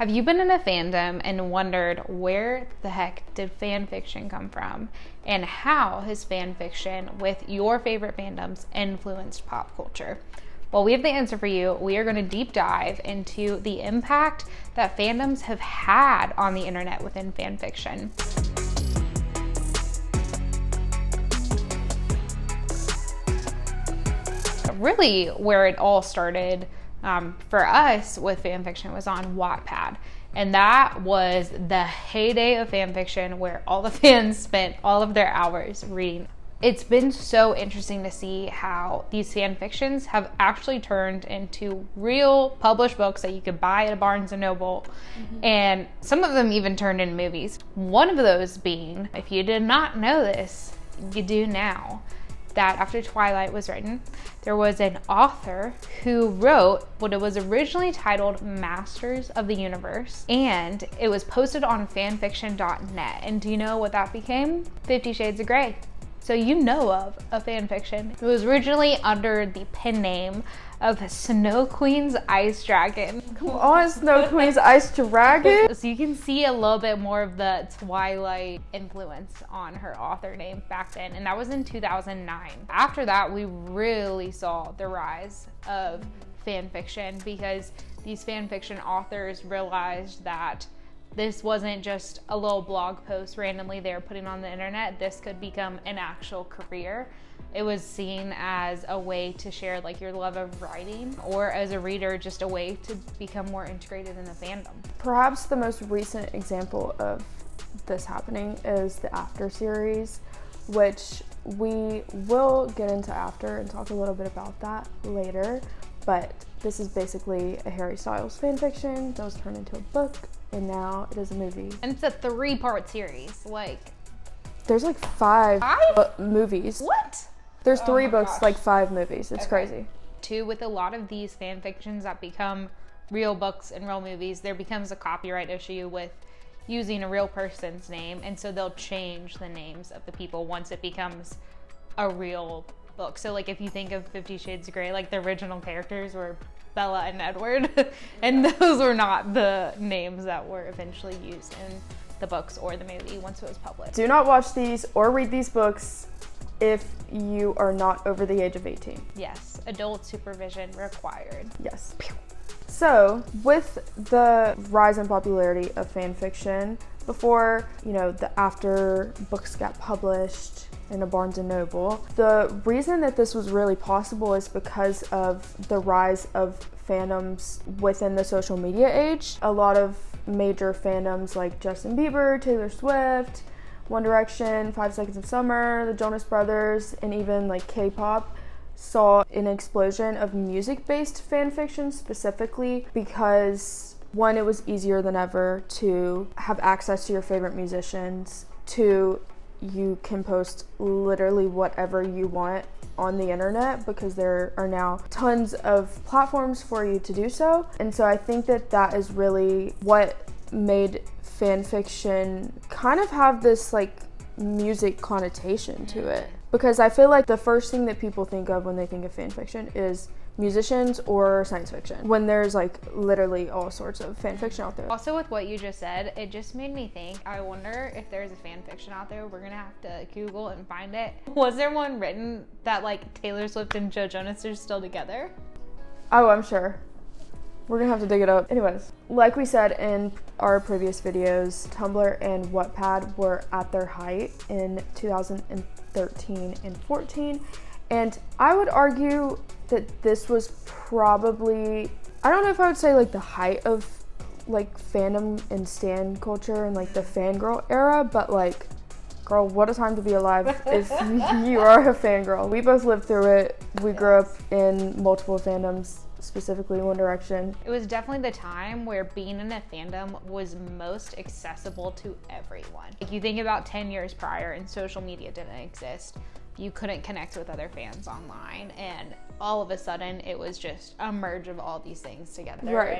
Have you been in a fandom and wondered where the heck did fan fiction come from? And how has fan fiction with your favorite fandoms influenced pop culture? Well, we have the answer for you. We are going to deep dive into the impact that fandoms have had on the internet within fan fiction. Really, where it all started for us with fan fiction was on Wattpad. And that was the heyday of fan fiction where all the fans spent all of their hours reading. It's been so interesting to see how these fan fictions have actually turned into real published books that you could buy at a Barnes & Noble. And some of them even turned into movies. One of those being, if you did not know this, you do now, that after Twilight was written, there was an author who wrote what it was originally titled Masters of the Universe, and it was posted on fanfiction.net. And do you know what that became? 50 Shades of Grey. So you know of a fan fiction. It was originally under the pen name of Snow Queen's Ice Dragon. Come on, Snow Queen's Ice Dragon. So you can see a little bit more of the Twilight influence on her author name back then, and that was in 2009. After that, we really saw the rise of fan fiction because these fan fiction authors realized that this wasn't just a little blog post randomly they were putting on the internet. This could become an actual career. It was seen as a way to share like your love of writing, or as a reader, just a way to become more integrated in the fandom. Perhaps the most recent example of this happening is the After series, which we will get into after and talk a little bit about that later. But this is basically a Harry Styles fanfiction that was turned into a book, and now it is a movie. And it's a 3-part series. There's like 5 movies. What? There's 3 books, like 5 movies. It's crazy. Too, with a lot of these fan fictions that become real books and real movies, there becomes a copyright issue with using a real person's name, and so they'll change the names of the people once it becomes a real book. So like if you think of 50 Shades of Grey, like the original characters were Bella and Edward, and those were not the names that were eventually used in the books or the movie once it was published. Do not watch these or read these books if you are not over the age of 18. Yes, adult supervision required. Yes. So, with the rise in popularity of fan fiction, before, the After books got published in a Barnes & Noble, the reason that this was really possible is because of the rise of fandoms within the social media age. A lot of major fandoms like Justin Bieber, Taylor Swift, One Direction, 5 Seconds of Summer, the Jonas Brothers, and even like K-pop saw an explosion of music-based fan fiction, specifically because, one, it was easier than ever to have access to your favorite musicians. 2, you can post literally whatever you want on the internet because there are now tons of platforms for you to do so. And so I think that is really what made fan fiction kind of have this like music connotation to it. Because I feel like the first thing that people think of when they think of fan fiction is musicians or science fiction, when there's like literally all sorts of fan fiction out there. Also, with what you just said, it just made me think, I wonder if there's a fan fiction out there. We're gonna have to Google and find it. Was there one written that like Taylor Swift and Joe Jonas are still together? Oh, I'm sure. We're gonna have to dig it up. Anyways, like we said in our previous videos, Tumblr and Wattpad were at their height in 2013 and 14. And I would argue that this was probably, I don't know if I would say like the height of like fandom and stan culture and like the fangirl era, but like, girl, what a time to be alive if you are a fangirl. We both lived through it. We grew up in multiple fandoms, specifically One Direction. It was definitely the time where being in a fandom was most accessible to everyone. If you think about 10 years prior and social media didn't exist, you couldn't connect with other fans online, and all of a sudden it was just a merge of all these things together. Right.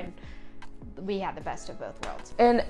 And we had the best of both worlds. And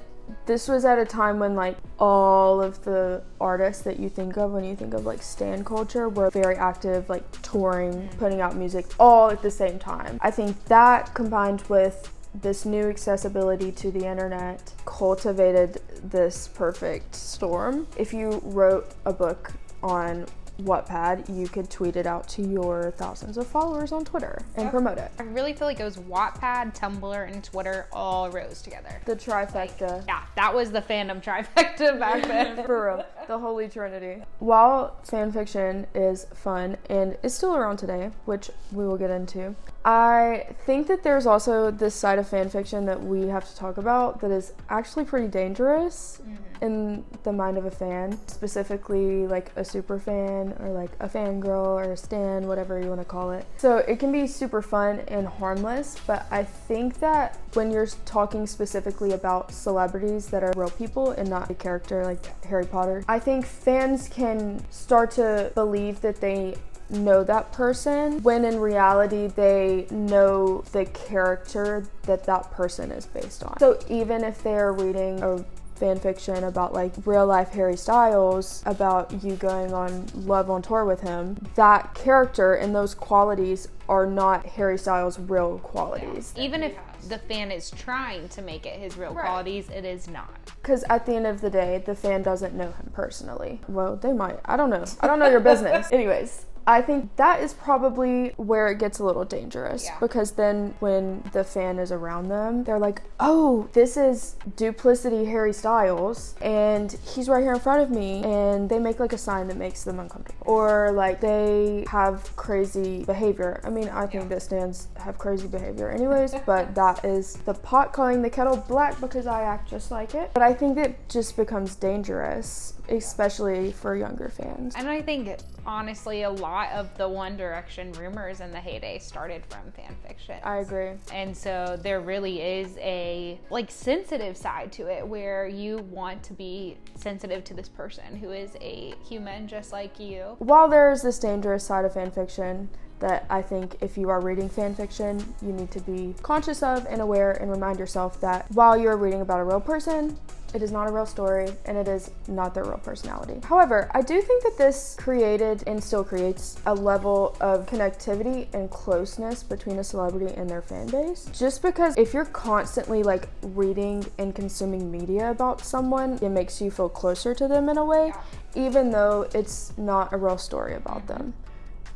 this was at a time when like all of the artists that you think of when you think of like stan culture were very active, like touring, putting out music all at the same time. I think that combined with this new accessibility to the internet cultivated this perfect storm. If you wrote a book on Wattpad, you could tweet it out to your thousands of followers on Twitter and promote it. I really feel like it was Wattpad, Tumblr, and Twitter all rose together. The trifecta. Yeah, that was the fandom trifecta back then. For real. The Holy Trinity. While fan fiction is fun and is still around today, which we will get into, I think that there's also this side of fan fiction that we have to talk about that is actually pretty dangerous in the mind of a fan, specifically like a super fan or like a fangirl or a stan, whatever you want to call it. So it can be super fun and harmless, but I think that when you're talking specifically about celebrities that are real people and not a character like Harry Potter, I think fans can start to believe that they know that person when in reality they know the character that that person is based on. So even if they're reading a fan fiction about like real life Harry Styles, about you going on Love on Tour with him, that character and those qualities are not Harry Styles' real qualities. Even if the fan is trying to make it his real qualities, it is not. Because at the end of the day, the fan doesn't know him personally. Well, they might. I don't know. I don't know your business. Anyways, I think that is probably where it gets a little dangerous, because then when the fan is around them, they're like, oh, this is duplicity Harry Styles and he's right here in front of me, and they make like a sign that makes them uncomfortable, or like they have crazy behavior. I mean, I think that stans have crazy behavior anyways, but that is the pot calling the kettle black because I act just like it. But I think that just becomes dangerous, especially for younger fans. And I think honestly a lot of the One Direction rumors in the heyday started from fan fiction. I agree. And so there really is a like sensitive side to it where you want to be sensitive to this person who is a human just like you. While there is this dangerous side of fan fiction that I think if you are reading fan fiction, you need to be conscious of and aware, and remind yourself that while you're reading about a real person, it is not a real story and it is not their real personality. However, I do think that this created and still creates a level of connectivity and closeness between a celebrity and their fan base. Just because if you're constantly like reading and consuming media about someone, it makes you feel closer to them in a way, even though it's not a real story about them.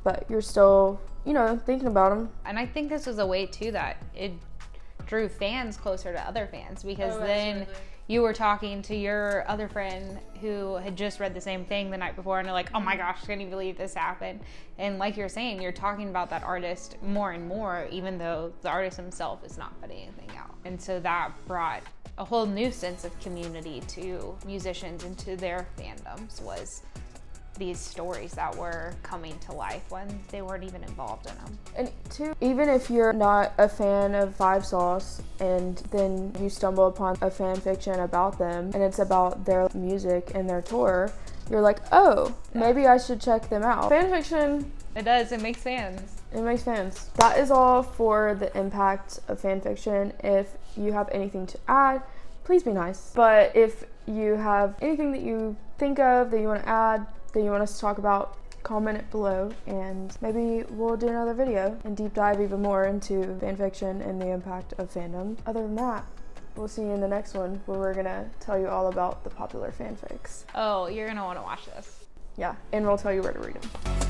But you're still, you know, thinking about them. And I think this was a way too that it drew fans closer to other fans, because then you were talking to your other friend who had just read the same thing the night before and they're like, oh my gosh, can you believe this happened? And like you're saying, you're talking about that artist more and more, even though the artist himself is not putting anything out. And so that brought a whole new sense of community to musicians and to their fandoms, was these stories that were coming to life when they weren't even involved in them. And two, even if you're not a fan of Five Sauce and then you stumble upon a fan fiction about them and it's about their music and their tour, you're like, oh, maybe I should check them out. Fan fiction, it does, it makes fans. It makes fans. That is all for the impact of fan fiction. If you have anything to add, please be nice. But if you have anything that you think of that you want to add, that you want us to talk about, comment it below, and maybe we'll do another video and deep dive even more into fanfiction and the impact of fandom. Other than that, we'll see you in the next one where we're gonna tell you all about the popular fanfics. Oh, you're gonna want to watch this. Yeah, and we'll tell you where to read them.